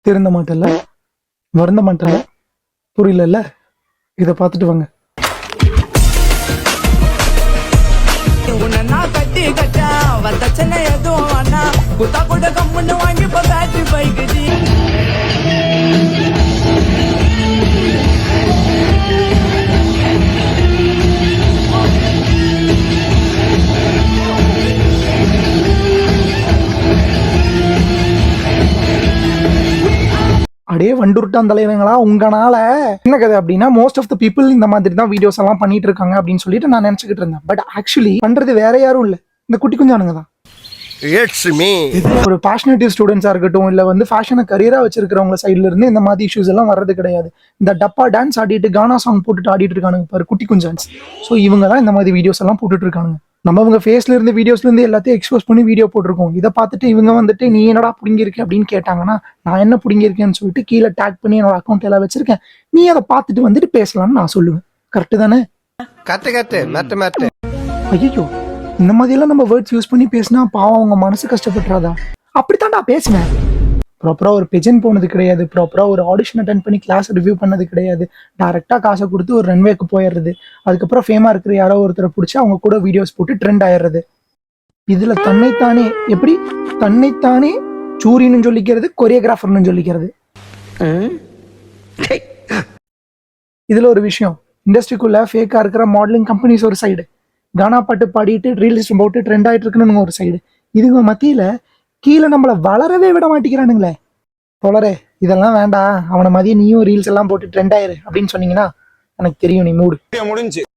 திருந்த மாட்டல, வருந்த மாட்டல, புரியல. இதை பார்த்துட்டு வாங்க. அடே வண்டுருட்டான் தலைவங்களா, உங்கனால என்ன கதை அப்படின்னா, மோஸ்ட் ஆஃப் த பீப்புள் இந்த மாதிரி தான் வீடியோஸ் எல்லாம் பண்ணிட்டு இருக்காங்க அப்படின்னு சொல்லிட்டு நான் நினைச்சுக்கிட்டு இருந்தேன். பட் ஆக்சுவலி பண்றது வேற யாரும் இல்ல, இந்த குட்டி குஞ்சானுங்க தான். ஒரு பேஷனேட்டிவ் ஸ்டூடெண்ட்ஸா இருக்கட்டும், இல்ல வந்து ஃபேஷனை கரியரா வச்சிருக்கிறவங்க சைட்ல இருந்து இந்த மாதிரி இஷ்யூஸ் எல்லாம் வர்றது கிடையாது. இந்த டப்பா டான்ஸ் ஆடிட்டு கானா சாங் போட்டுட்டு ஆடிட்டு இருக்கானுங்க பாரு குட்டி குஞ்சான்ஸ். ஸோ இவங்க தான் இந்த மாதிரி வீடியோஸ் எல்லாம் போட்டுட்டு இருக்காங்க. நம்ம அவங்க ஃபேஸ்ல இருந்து வீடியோஸ்ல இருந்து எல்லாத்தையும் எக்ஸ்போஸ் பண்ணி வீடியோ போட்டிருக்கோம். இதை பார்த்துட்டு இவங்க வந்துட்டு நீ என்னடா புடிங்கிருக்க அப்படின்னு கேட்டாங்கன்னா, நான் என்ன புடிங்கிருக்கேன்னு சொல்லிட்டு கீழே டேக் பண்ணி என்னோட அக்கௌண்ட் எல்லாம் வச்சிருக்கேன், நீ அதை பார்த்துட்டு வந்துட்டு பேசலாம்னு நான் சொல்லுவேன். கரெக்டு தானே? ஐயோ, இந்த மாதிரி எல்லாம் நம்ம வேர்ட்ஸ் யூஸ் பண்ணி பேசினா பாவம் அவங்க மனசு கஷ்டப்பட்டுறாதா? அப்படித்தான்டா பேசினேன். ப்ராப்பரா ஒரு பெஜன் போனது கிடையாது, ப்ராப்பரா ஒரு ஆடிஷன் அட்டென்ட் பண்ணி கிளாஸ் ரிவ்யூ பண்ணது கிடையாது. டைரக்டா காசை கொடுத்து ஒரு ரன்வேக்கு போயிடுறது, அதுக்கப்புறம் ஃபேமா இருக்கிற யாரோ ஒருத்தரை பிடிச்சி அவங்க கூட வீடியோஸ் போட்டு ட்ரெண்ட் ஆயிடுறது. இதுல தன்னைத்தானே எப்படி தன்னைத்தானே சூரியன்னு சொல்லிக்கிறது, கொரியோகிராஃபர்னு சொல்லிக்கிறது. இதுல ஒரு விஷயம், இண்டஸ்ட்ரிக்குள்ள ஃபேக்கா இருக்கிற மாடலிங் கம்பெனிஸ் ஒரு சைடு, கானா பாட்டு பாடிட்டு ரீல்ஸ் போட்டு ட்ரெண்ட் ஆயிட்டு இருக்குன்னு ஒரு சைடு, இதுங்க மத்தியில கீழே நம்மளை வளரவே விட மாட்டேங்கிறானுங்களே. தோழரே, இதெல்லாம் வேண்டாம், அவனை மதியம் நீயும் ரீல்ஸ் எல்லாம் போட்டு ட்ரெண்ட் ஆயிரு அப்படின்னு சொன்னீங்கன்னா எனக்கு தெரியும் நீ மூடு முடிஞ்சு.